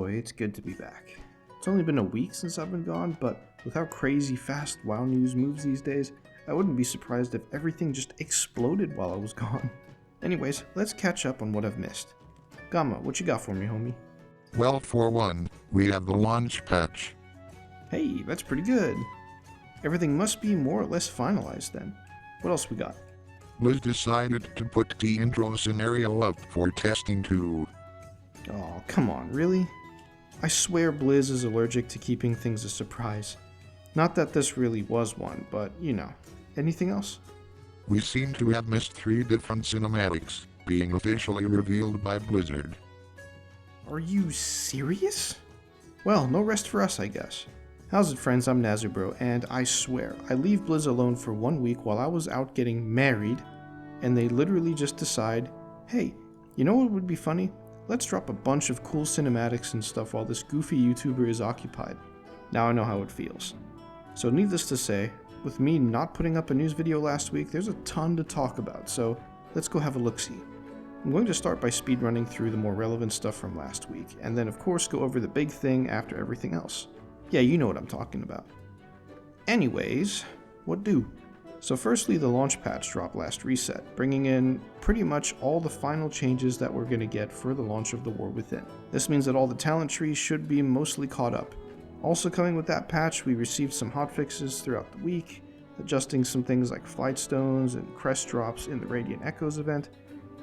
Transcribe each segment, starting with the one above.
boy, it's good to be back. It's only been a week since I've been gone, but with how crazy fast WoW news moves these days, I wouldn't be surprised if everything just exploded while I was gone. Anyways, let's catch up on what I've missed. Gamma, what you got for me, homie? Well, for one, we have the launch patch. Hey, that's pretty good. Everything must be more or less finalized then. What else we got? Blizz decided to put the intro scenario up for testing too. Oh, come on, really? I swear Blizz is allergic to keeping things a surprise. Not that this really was one, but you know. Anything else? We seem to have missed 3 different cinematics being officially revealed by Blizzard. Are you serious? Well, no rest for us, I guess. How's it, friends? I'm Nazubro, and I swear, I leave Blizz alone for 1 week while I was out getting married, and they literally just decide, hey, you know what would be funny? Let's drop a bunch of cool cinematics and stuff while this goofy YouTuber is occupied. Now I know how it feels. So needless to say, with me not putting up a news video last week, there's a ton to talk about, so let's go have a look-see. I'm going to start by speedrunning through the more relevant stuff from last week, and then of course go over the big thing after everything else. Yeah, you know what I'm talking about. Anyways, what do? So firstly, the launch patch dropped last reset, bringing in pretty much all the final changes that we're going to get for the launch of the War Within. This means that all the talent trees should be mostly caught up. Also coming with that patch, we received some hotfixes throughout the week, adjusting some things like flight stones and crest drops in the Radiant Echoes event,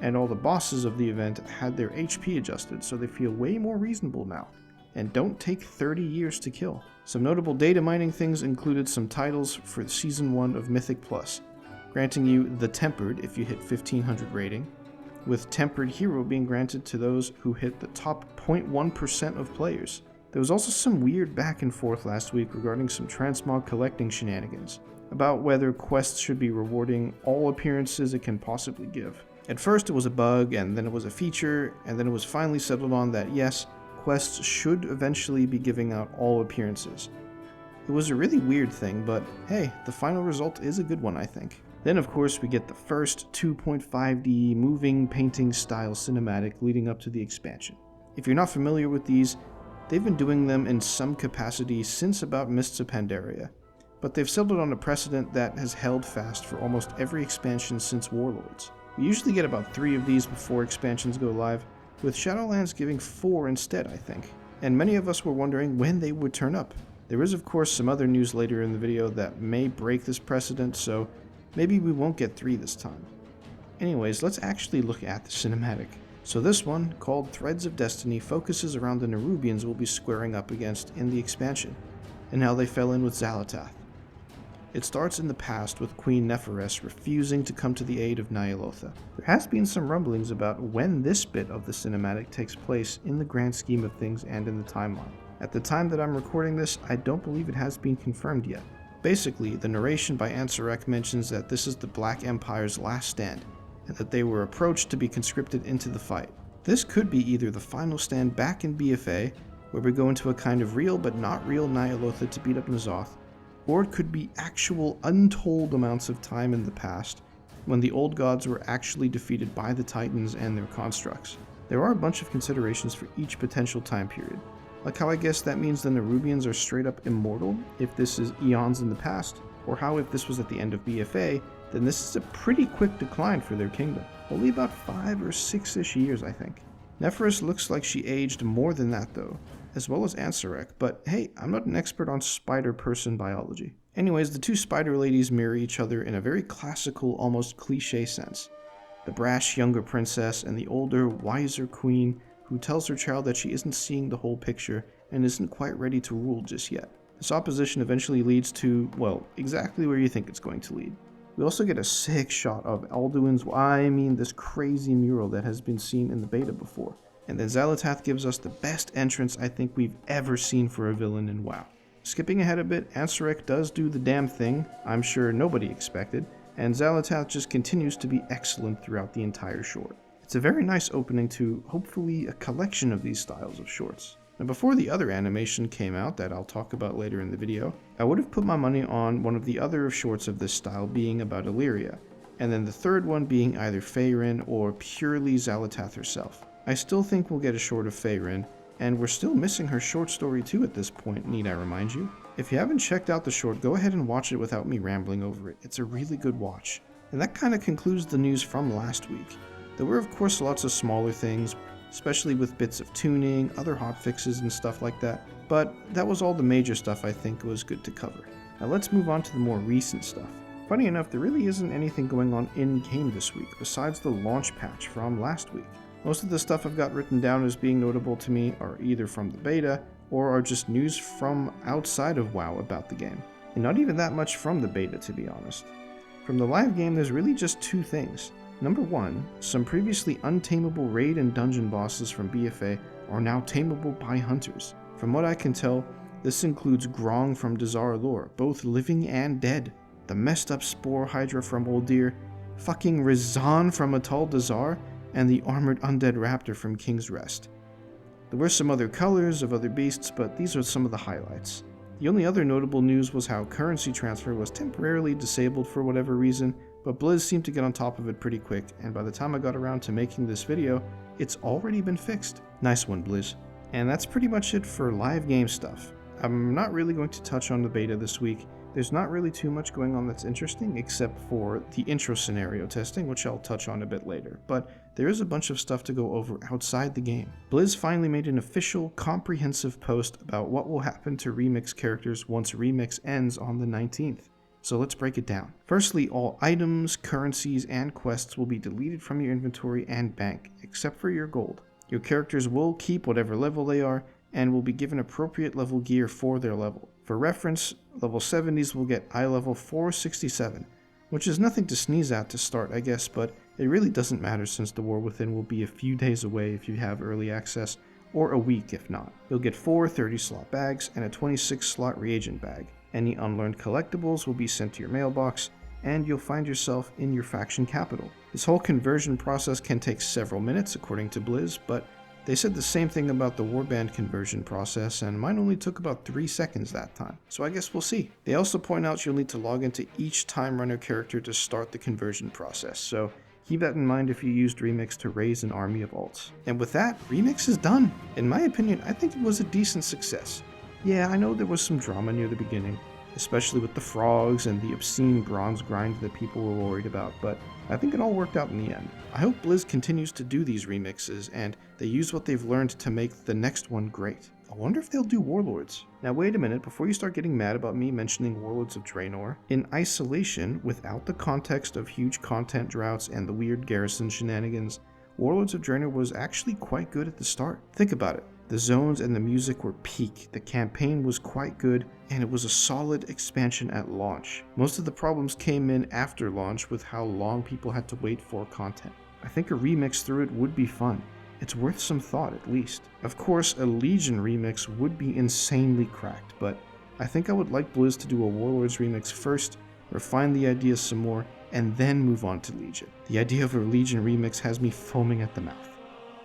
and all the bosses of the event had their HP adjusted so they feel way more reasonable now, and don't take 30 years to kill. Some notable data mining things included some titles for Season 1 of Mythic Plus, granting you the Tempered if you hit 1500 rating, with Tempered Hero being granted to those who hit the top 0.1% of players. There was also some weird back and forth last week regarding some transmog collecting shenanigans, about whether quests should be rewarding all appearances it can possibly give. At first it was a bug, and then it was a feature, and then it was finally settled on that yes, quests should eventually be giving out all appearances. It was a really weird thing, but hey, the final result is a good one, I think. Then of course we get the first 2.5D moving painting style cinematic leading up to the expansion. If you're not familiar with these, they've been doing them in some capacity since about Mists of Pandaria, but they've settled on a precedent that has held fast for almost every expansion since Warlords. We usually get about 3 of these before expansions go live, with Shadowlands giving 4 instead, I think. And many of us were wondering when they would turn up. There is of course some other news later in the video that may break this precedent, so maybe we won't get 3 this time. Anyways, let's actually look at the cinematic. So this one, called Threads of Destiny, focuses around the Nerubians we'll be squaring up against in the expansion, and how they fell in with Xal'atath. It starts in the past with Queen Neferes refusing to come to the aid of Ny'alotha. There has been some rumblings about when this bit of the cinematic takes place in the grand scheme of things and in the timeline. At the time that I'm recording this, I don't believe it has been confirmed yet. Basically, the narration by Ansarek mentions that this is the Black Empire's last stand, and that they were approached to be conscripted into the fight. This could be either the final stand back in BFA, where we go into a kind of real but not real Ny'alotha to beat up N'Zoth, or it could be actual untold amounts of time in the past, when the old gods were actually defeated by the Titans and their constructs. There are a bunch of considerations for each potential time period, like how I guess that means the Nerubians are straight up immortal if this is eons in the past, or how if this was at the end of BFA, then this is a pretty quick decline for their kingdom. Only about 5 or 6-ish years, I think. Neferes looks like she aged more than that though, as well as Ansarek, but hey, I'm not an expert on spider person biology. Anyways, the 2 spider ladies mirror each other in a very classical, almost cliche sense. The brash younger princess and the older, wiser queen who tells her child that she isn't seeing the whole picture and isn't quite ready to rule just yet. This opposition eventually leads to, well, exactly where you think it's going to lead. We also get a sick shot of Alduin's, this crazy mural that has been seen in the beta before. And then Xal'atath gives us the best entrance I think we've ever seen for a villain in WoW. Skipping ahead a bit, Ansarek does do the damn thing I'm sure nobody expected, and Xal'atath just continues to be excellent throughout the entire short. It's a very nice opening to, hopefully, a collection of these styles of shorts. Now before the other animation came out that I'll talk about later in the video, I would have put my money on one of the other shorts of this style being about Illyria, and then the third one being either Faerun or purely Xal'atath herself. I still think we'll get a short of Faerun, And we're still missing her short story too at this point, need I remind you? If you haven't checked out the short, go ahead and watch it without me rambling over it. It's a really good watch. And that kind of concludes the news from last week. There were of course lots of smaller things, especially with bits of tuning, other hotfixes and stuff like that, but that was all the major stuff I think was good to cover. Now let's move on to the more recent stuff. Funny enough, there really isn't anything going on in-game this week, besides the launch patch from last week. Most of the stuff I've got written down as being notable to me are either from the beta, or are just news from outside of WoW about the game. And not even that much from the beta, to be honest. From the live game, there's really just two things. Number one, some previously untamable raid and dungeon bosses from BFA are now tameable by hunters. From what I can tell, this includes Grong from Dazar lore, both living and dead, the messed up Spore Hydra from Uldir, fucking Rizan from Atal Dazar, and the armored undead raptor from King's Rest. There were some other colors of other beasts, but these are some of the highlights. The only other notable news was how currency transfer was temporarily disabled for whatever reason, but Blizz seemed to get on top of it pretty quick, and by the time I got around to making this video, it's already been fixed. Nice one, Blizz. And that's pretty much it for live game stuff. I'm not really going to touch on the beta this week. There's not really too much going on that's interesting, except for the intro scenario testing, which I'll touch on a bit later, but there is a bunch of stuff to go over outside the game. Blizz finally made an official, comprehensive post about what will happen to Remix characters once Remix ends on the 19th. So let's break it down. Firstly, all items, currencies, and quests will be deleted from your inventory and bank, except for your gold. Your characters will keep whatever level they are, and will be given appropriate level gear for their level. For reference, level 70s will get eye level 467, which is nothing to sneeze at to start, I guess, but it really doesn't matter since the War Within will be a few days away if you have early access, or a week if not. You'll get 4 30-slot bags and a 26-slot reagent bag. Any unlearned collectibles will be sent to your mailbox, and you'll find yourself in your faction capital. This whole conversion process can take several minutes according to Blizz, but they said the same thing about the warband conversion process, and mine only took about 3 seconds that time, so I guess we'll see. They also point out you'll need to log into each Time Runner character to start the conversion process, so keep that in mind if you used Remix to raise an army of alts. And with that, Remix is done. In my opinion, I think it was a decent success. Yeah, I know there was some drama near the beginning, especially with the frogs and the obscene bronze grind that people were worried about, but I think it all worked out in the end. I hope Blizz continues to do these remixes, and they use what they've learned to make the next one great. I wonder if they'll do Warlords. Now wait a minute, before you start getting mad about me mentioning Warlords of Draenor, in isolation, without the context of huge content droughts and the weird garrison shenanigans, Warlords of Draenor was actually quite good at the start. Think about it. The zones and the music were peak, the campaign was quite good, and it was a solid expansion at launch. Most of the problems came in after launch with how long people had to wait for content. I think a remix through it would be fun. It's worth some thought at least. Of course, a Legion remix would be insanely cracked, but I think I would like Blizz to do a Warlords remix first, refine the ideas some more, and then move on to Legion. The idea of a Legion remix has me foaming at the mouth.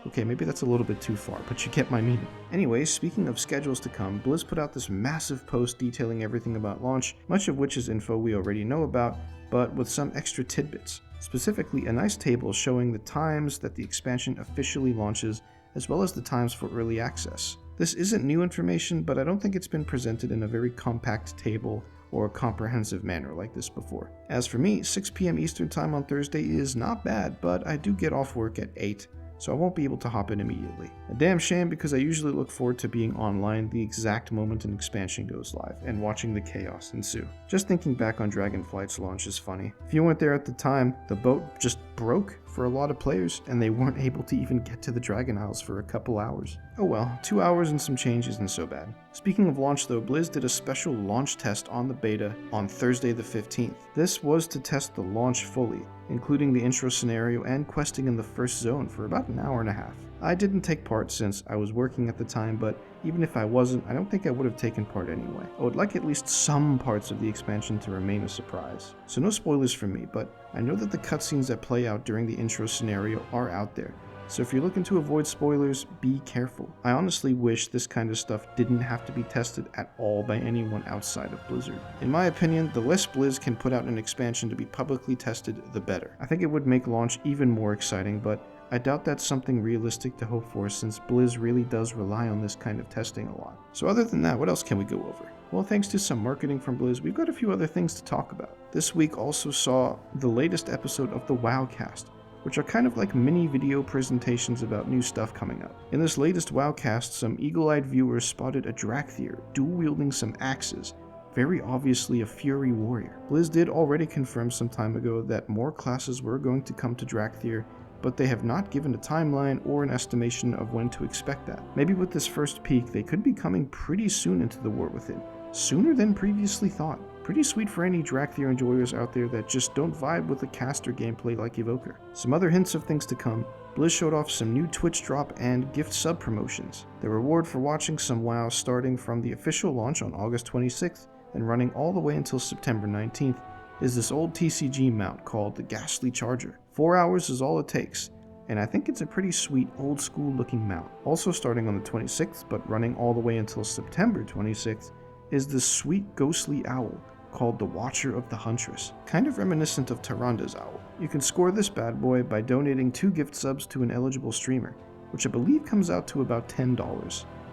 Okay, maybe that's a little bit too far, but you get my meaning. Anyways, speaking of schedules to come, Blizz put out this massive post detailing everything about launch, much of which is info we already know about, but with some extra tidbits. Specifically, a nice table showing the times that the expansion officially launches, as well as the times for early access. This isn't new information, but I don't think it's been presented in a very compact table or a comprehensive manner like this before. As for me, 6 p.m. Eastern Time on Thursday is not bad, but I do get off work at 8, so I won't be able to hop in immediately. A damn shame because I usually look forward to being online the exact moment an expansion goes live and watching the chaos ensue. Just thinking back on Dragonflight's launch is funny. If you weren't there at the time, the boat just broke for a lot of players and they weren't able to even get to the Dragon Isles for a couple hours. Oh well, 2 hours and some change isn't so bad. Speaking of launch though, Blizz did a special launch test on the beta on Thursday the 15th. This was to test the launch fully, including the intro scenario and questing in the first zone for about an hour and a half. I didn't take part since I was working at the time, but even if I wasn't, I don't think I would have taken part anyway. I would like at least some parts of the expansion to remain a surprise. So no spoilers from me, but I know that the cutscenes that play out during the intro scenario are out there. So if you're looking to avoid spoilers, be careful. I honestly wish this kind of stuff didn't have to be tested at all by anyone outside of Blizzard. In my opinion, the less Blizz can put out an expansion to be publicly tested, the better. I think it would make launch even more exciting, but I doubt that's something realistic to hope for since Blizz really does rely on this kind of testing a lot. So other than that, what else can we go over? Well, thanks to some marketing from Blizz, we've got a few other things to talk about. This week also saw the latest episode of the WoWcast, which are kind of like mini video presentations about new stuff coming up. In this latest WoWcast, some eagle-eyed viewers spotted a Dracthyr dual-wielding some axes, very obviously a Fury Warrior. Blizz did already confirm some time ago that more classes were going to come to Dracthyr, but they have not given a timeline or an estimation of when to expect that. Maybe with this first peek, they could be coming pretty soon into the War Within. Sooner than previously thought. Pretty sweet for any Dracthyr enjoyers out there that just don't vibe with the caster gameplay like Evoker. Some other hints of things to come. Blizz showed off some new Twitch drop and gift sub promotions. The reward for watching some WoW starting from the official launch on August 26th and running all the way until September 19th is this old TCG mount called the Ghastly Charger. 4 hours is all it takes, and I think it's a pretty sweet old school looking mount. Also starting on the 26th but running all the way until September 26th is this sweet ghostly owl called the Watcher of the Huntress, kind of reminiscent of Tyranda's owl. You can score this bad boy by donating 2 gift subs to an eligible streamer, which I believe comes out to about $10.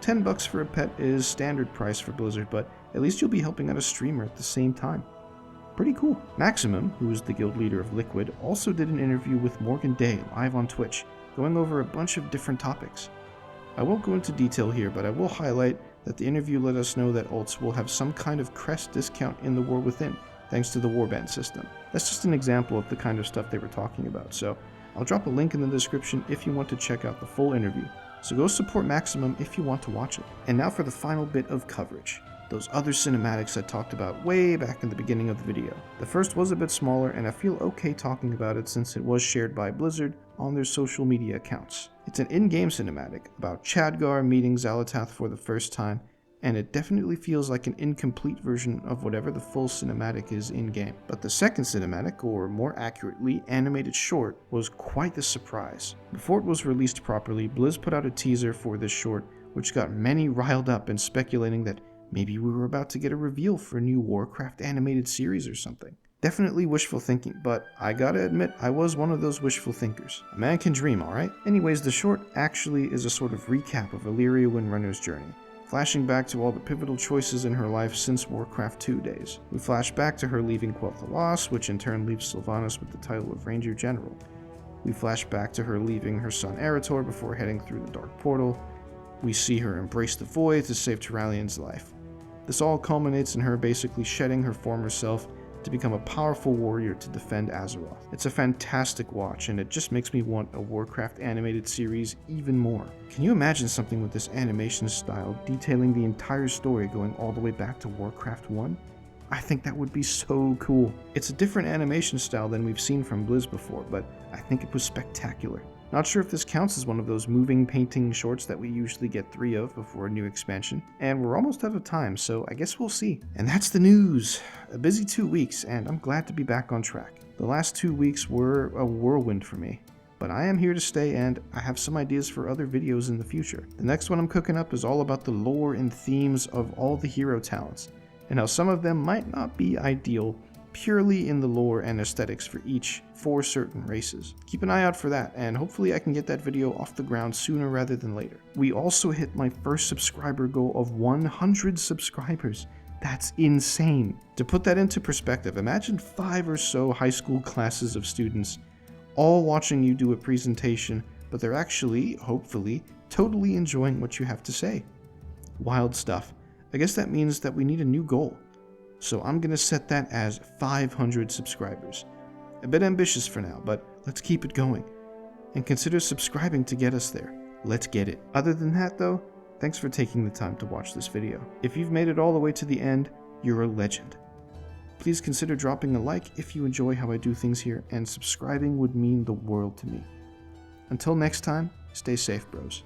$10 for a pet is standard price for Blizzard, but at least you'll be helping out a streamer at the same time. Pretty cool. Maximum, who is the guild leader of Liquid, also did an interview with Morgan Day live on Twitch, going over a bunch of different topics. I won't go into detail here, but I will highlight that the interview let us know that alts will have some kind of Crest discount in the War Within, thanks to the warband system. That's just an example of the kind of stuff they were talking about, so I'll drop a link in the description if you want to check out the full interview. So go support Maximum if you want to watch it. And now for the final bit of coverage. Those other cinematics I talked about way back in the beginning of the video. The first was a bit smaller, and I feel okay talking about it since it was shared by Blizzard on their social media accounts. It's an in-game cinematic about Chadgar meeting Xal'atath for the first time, and it definitely feels like an incomplete version of whatever the full cinematic is in-game. But the second cinematic, or more accurately, animated short, was quite the surprise. Before it was released properly, Blizz put out a teaser for this short, which got many riled up and speculating that maybe we were about to get a reveal for a new Warcraft animated series or something. Definitely wishful thinking, but I gotta admit, I was one of those wishful thinkers. A man can dream, alright? Anyways, the short actually is a sort of recap of Illyria Windrunner's journey, flashing back to all the pivotal choices in her life since Warcraft 2 days. We flash back to her leaving Quel'Thalas, which in turn leaves Sylvanas with the title of Ranger General. We flash back to her leaving her son Eretor before heading through the Dark Portal. We see her embrace the Void to save Tyralion's life. This all culminates in her basically shedding her former self to become a powerful warrior to defend Azeroth. It's a fantastic watch, and it just makes me want a Warcraft animated series even more. Can you imagine something with this animation style detailing the entire story going all the way back to Warcraft 1? I think that would be so cool. It's a different animation style than we've seen from Blizz before, but I think it was spectacular. Not sure if this counts as one of those moving painting shorts that we usually get 3 of before a new expansion, and we're almost out of time, so I guess we'll see. And that's the news! A busy 2 weeks, and I'm glad to be back on track. The last 2 weeks were a whirlwind for me, but I am here to stay, and I have some ideas for other videos in the future. The next one I'm cooking up is all about the lore and themes of all the hero talents, and how some of them might not be ideal purely in the lore and aesthetics for certain races. Keep an eye out for that, and hopefully I can get that video off the ground sooner rather than later. We also hit my first subscriber goal of 100 subscribers. That's insane. To put that into perspective, imagine 5 or so high school classes of students all watching you do a presentation, but they're actually, hopefully, totally enjoying what you have to say. Wild stuff. I guess that means that we need a new goal. So I'm going to set that as 500 subscribers. A bit ambitious for now, but let's keep it going. And consider subscribing to get us there. Let's get it. Other than that though, thanks for taking the time to watch this video. If you've made it all the way to the end, you're a legend. Please consider dropping a like if you enjoy how I do things here, and subscribing would mean the world to me. Until next time, stay safe, bros.